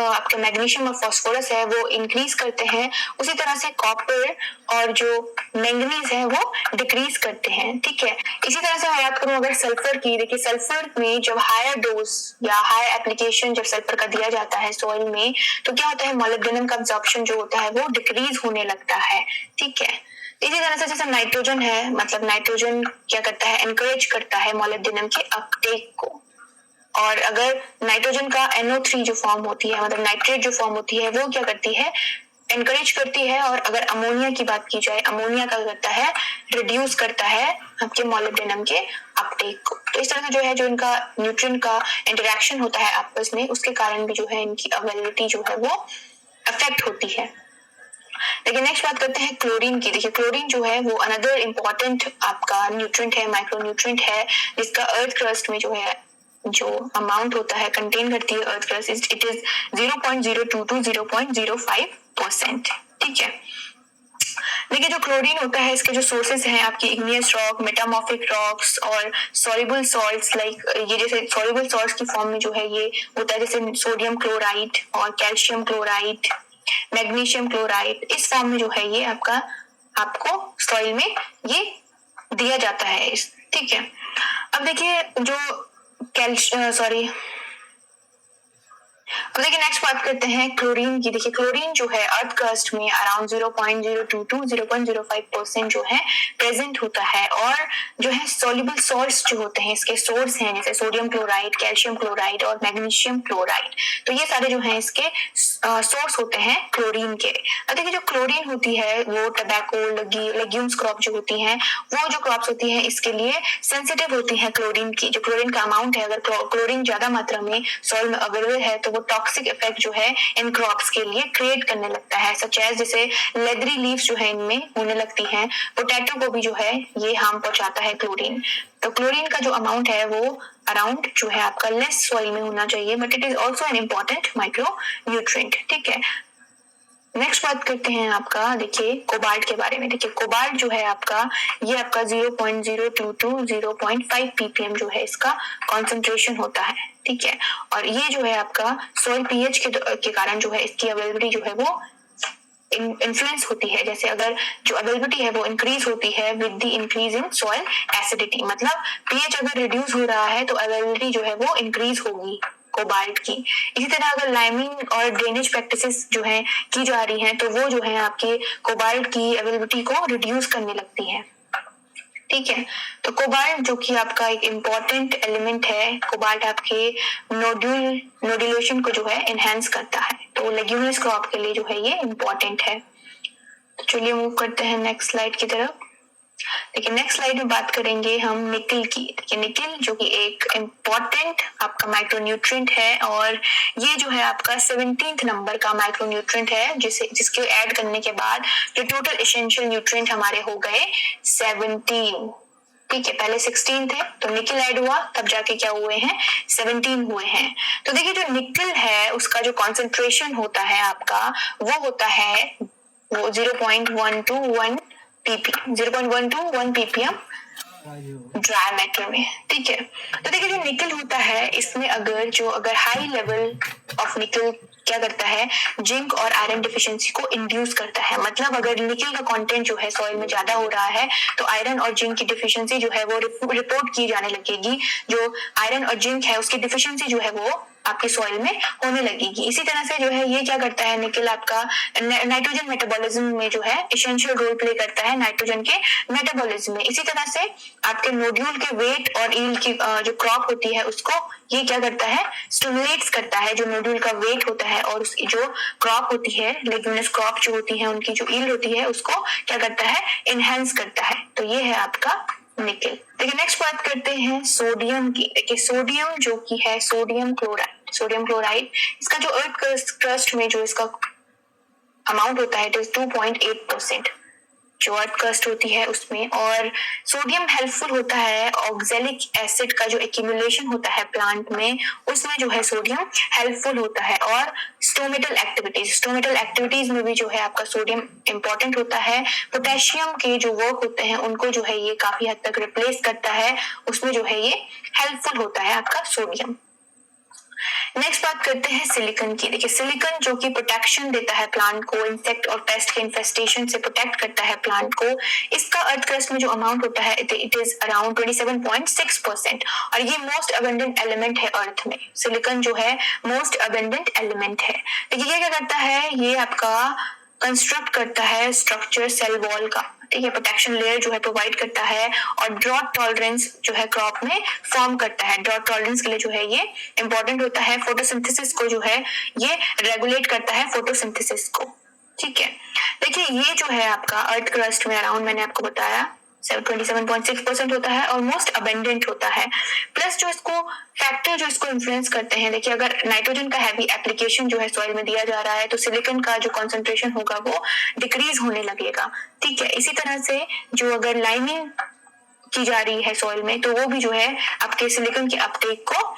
आपके मैग्नीशियम और फास्फोरस है वो इंक्रीज करते हैं, उसी तरह से कॉपर और जो मैंगनीज है वो डिक्रीज करते हैं। ठीक है। इसी तरह से मैं याद करूं अगर सल्फर की, देखिए सल्फर में जब हायर डोज या हायर एप्लीकेशन जब सल्फर का दिया जाता है सॉइल में, तो क्या होता है, मोलिब्डेनम का अब्जॉर्प्शन जो होता है वो डिक्रीज होने लगता है। ठीक है। इसी तरह से जैसे नाइट्रोजन है, मतलब नाइट्रोजन क्या करता है, एनकरेज करता है मोलिब्डेनम के अपटेक को। और अगर नाइट्रोजन का NO3 जो फॉर्म होती है, मतलब नाइट्रेट जो फॉर्म होती है, वो क्या करती है, एनकरेज करती है। और अगर अमोनिया की बात की जाए, अमोनिया का करता है, रिड्यूस करता है आपके मोलिब्डेनम के अपटेक को। तो इस तरह से जो है, जो इनका न्यूट्रिएंट का इंटरेक्शन होता है आपस में, उसके कारण भी जो है इनकी अवेलेबिलिटी जो है वो अफेक्ट होती है। देखिए नेक्स्ट बात करते हैं क्लोरीन की। देखिए क्लोरीन जो है वो अनदर इम्पोर्टेंट आपका न्यूट्रिएंट है, माइक्रो न्यूट्रिएंट है, जिसका अर्थ क्रस्ट में जो है जो अमाउंट होता है, कंटेन करती है earth crust, it is 0.02 to 0.05%। ठीक है। देखिए जो क्लोरीन होता है, इसके जो सोर्सेज हैं आपकी इग्नियस रॉक, मेटामॉर्फिक रॉक्स और सॉल्युबल सॉल्ट्स, लाइक ये जैसे सॉल्युबल सॉल्ट्स की फॉर्म में जो है ये होता है, जैसे सोडियम क्लोराइड और कैल्शियम क्लोराइड, मैग्नीशियम क्लोराइड, इस फॉर्म में जो है ये आपको सॉइल में ये दिया जाता है। ठीक है। अब देखिए जो अब देखिए नेक्स्ट बात करते हैं क्लोरीन की। देखिए क्लोरीन जो है अर्थ क्रस्ट में अराउंड 0.02 to 0.05% जो है प्रेजेंट होता है। और जो है सॉल्युबल सॉल्ट्स जो होते हैं, इसके सोर्स हैं जैसे सोडियम क्लोराइड, कैल्शियम क्लोराइड और मैग्नीशियम क्लोराइड, तो ये सारे जो है इसके सोर्स होते हैं क्लोरीन के। अब देखिए जो क्लोरीन होती है वो टबैको, लेग्यूम्स क्रॉप जो होती हैं, वो जो क्रॉप्स होती हैं इसके लिए सेंसिटिव होती हैं क्लोरीन की। जो क्लोरीन का अमाउंट है, अगर क्लोरीन ज्यादा मात्रा में सॉइल में अवेलेबल है, तो वो टॉक्सिक इफेक्ट जो है इन क्रॉप्स के लिए क्रिएट करने लगता है, सच एज जैसे लेदरी लीव्स जो है इनमें होने लगती हैं। पोटैटो को भी जो है ये हार्म पहुंचाता है क्लोरीन। तो क्लोरीन का जो अमाउंट है वो अराउंड जो है आपका लेस सॉइल में होना चाहिए, but it is also an important micro nutrient. ठीक है। नेक्स्ट बात करते हैं आपका, देखिए कोबाल्ट के बारे में। देखिए कोबाल्ट जो है आपका, ये आपका 0.02 to 0.5 ppm जो है इसका कॉन्सेंट्रेशन होता है। ठीक है। और ये जो है आपका सॉइल पीएच के कारण जो है इसकी अवेलेबिलिटी जो है वो इन्फ्लुएंस होती है। जैसे अगर जो अवेलेबिलिटी है वो इंक्रीज होती है with the increase in soil acidity, मतलब पीएच अगर रिड्यूस हो रहा है तो अवेलेबिलिटी जो है वो इंक्रीज होगी कोबाल्ट की। इसी तरह अगर लाइमिंग और ड्रेनेज प्रैक्टिसेस जो है की जा रही हैं, तो वो जो है आपके कोबाल्ट की अवेलेबिलिटी को रिड्यूस करने लगती है। ठीक है। तो कोबाल्ट जो कि आपका एक इम्पॉर्टेंट एलिमेंट है, कोबाल्ट आपके नोड्यूलेशन को जो है एनहांस करता है, तो लेग्यूमिनस क्रॉप के लिए जो है ये इम्पॉर्टेंट है। तो चलिए मूव करते हैं नेक्स्ट स्लाइड की तरफ। देखिए नेक्स्ट स्लाइड में बात करेंगे हम निकल की। देखिए निकल जो कि एक इम्पॉर्टेंट आपका माइक्रोन्यूट्रिएंट है, और ये जो है आपका 17th नंबर का माइक्रोन्यूट्रिएंट है, जिसके ऐड करने के बाद जो टोटल एसेंशियल न्यूट्रिएंट हमारे हो गए 17। ठीक है। पहले 16 थे, तो निकल ऐड हुआ, तब जाके क्या हुए हैं, 17 हुए हैं। तो देखिए जो निकल है उसका जो कॉन्सेंट्रेशन होता है आपका, वो होता है वो 0.1 to 1 ppm ड्राई मैटर में। ठीक है। तो देखिए जो निकल होता है इसमें अगर हाई लेवल ऑफ निकल क्या करता है, जिंक और आयरन डिफिशियंसी को इंड्यूस करता है। मतलब अगर निकल का कंटेंट जो है सॉइल में ज्यादा हो रहा है, तो आयरन और जिंक की डिफिशियंसी जो है वो रिपोर्ट की जाने लगेगी। जो आयरन और जिंक है उसकी डिफिशियंसी जो है वो आपके सॉइल में होने लगेगी। इसी तरह से जो है ये क्या करता है, निकल आपका नाइट्रोजन मेटाबॉलिज्म में जो है एसेंशियल रोल प्ले करता है नाइट्रोजन के मेटाबॉलिज्म में। इसी तरह से आपके नोड्यूल के वेट और ईल्ड की जो क्रॉप होती है उसको ये क्या करता है, स्टिमुलेट्स करता है। जो नोड्यूल का वेट होता है और उसकी जो क्रॉप होती है, लेग्यूमिनस क्रॉप जो होती है, उनकी जो ईल्ड होती है उसको क्या करता है, इनहेंस करता है। तो ये है आपका निकल। देखिए नेक्स्ट बात करते हैं सोडियम की। देखिए सोडियम जो की है सोडियम क्लोराइड, इसका जो अर्थ क्रस्ट में जो इसका अमाउंट होता है इट इज 2.8%। जो अर्थ क्रस्ट होती है उसमें। और सोडियम हेल्पफुल होता है, ऑक्जेलिक एसिड का जो एक्यूमुलेशन होता है प्लांट में उसमें जो है सोडियम हेल्पफुल होता है। और स्टोमेटल एक्टिविटीज में भी जो है आपका सोडियम इंपॉर्टेंट होता है। पोटेशियम के जो वर्क होते हैं उनको जो है ये काफी हद तक रिप्लेस करता है, उसमें जो है ये हेल्पफुल होता है आपका सोडियम। नेक्स्ट बात करते हैं सिलिकॉन की। देखिए सिलिकॉन जो कि प्रोटेक्शन देता है प्लांट को, इंसेक्ट और पेस्ट के इन्फेस्टेशन से प्रोटेक्ट करता है प्लांट को। इसका अर्थ क्रस्ट में जो अमाउंट होता है इट इज अराउंड 27.6% और ये मोस्ट अबंडेंट एलिमेंट है अर्थ में। सिलिकॉन जो है मोस्ट अबंडेंट एलिमेंट है। देखिए ये क्या करता है, ये आपका कंस्ट्रक्ट करता है स्ट्रक्चर सेल वॉल का, ठीक है, प्रोटेक्शन लेयर जो है प्रोवाइड करता है और ड्रॉट टॉलरेंस जो है क्रॉप में फॉर्म करता है। ड्रॉट टॉलरेंस के लिए जो है ये इंपॉर्टेंट होता है। फोटोसिंथेसिस को जो है ये रेगुलेट करता है, फोटोसिंथेसिस को, ठीक है। देखिए ये जो है आपका अर्थ क्रस्ट में अराउंड मैंने आपको बताया 27.6% होता है और मोस्ट अबेंडेंट होता है। प्लस जो इसको फैक्टर जो इसको इन्फ्लुएंस करते हैं, देखिए अगर नाइट्रोजन का हैवी एप्लीकेशन जो है सॉइल में दिया जा रहा है तो सिलिकॉन का जो कॉन्सेंट्रेशन होगा वो डिक्रीज होने लगेगा, ठीक है। इसी तरह से जो अगर लाइनिंग की जा रही है सॉइल में तो वो भी जो है आपके सिलिकॉन के अपटेक को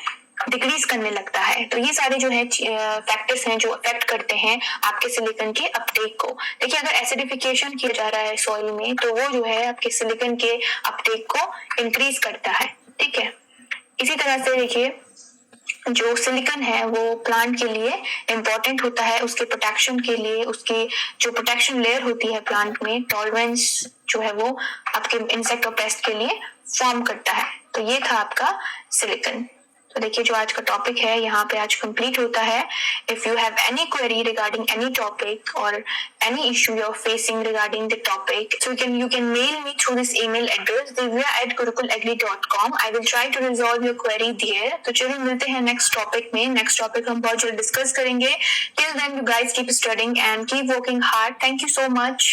डिक्रीज करने लगता है। तो ये सारे जो है फैक्टर्स हैं जो अफेक्ट करते हैं आपके सिलिकॉन के अपटेक को। देखिए अगर एसिडिफिकेशन किया जा रहा है सॉइल में तो वो जो है आपके सिलिकॉन के अपटेक को इंक्रीज करता है, ठीक है। इसी तरह से देखिए जो सिलिकॉन है वो प्लांट के लिए इम्पोर्टेंट होता है, उसके प्रोटेक्शन के लिए। उसकी जो प्रोटेक्शन लेयर होती है प्लांट में, टॉलरेंस जो है वो आपके इंसेक्ट और पेस्ट के लिए फॉर्म करता है। तो ये था आपका सिलिकॉन। तो देखिए जो आज का टॉपिक है यहाँ पे आज कंप्लीट होता है। If you have any query regarding any topic और any issue you are facing regarding the topic, so you can mail me through this email address divya@gurukulegri.com. I will try to resolve your query there. तो चलिए मिलते हैं next topic में। Next topic हम बहुत जल्द discuss करेंगे। Till then you guys keep studying and keep working hard. Thank you so much.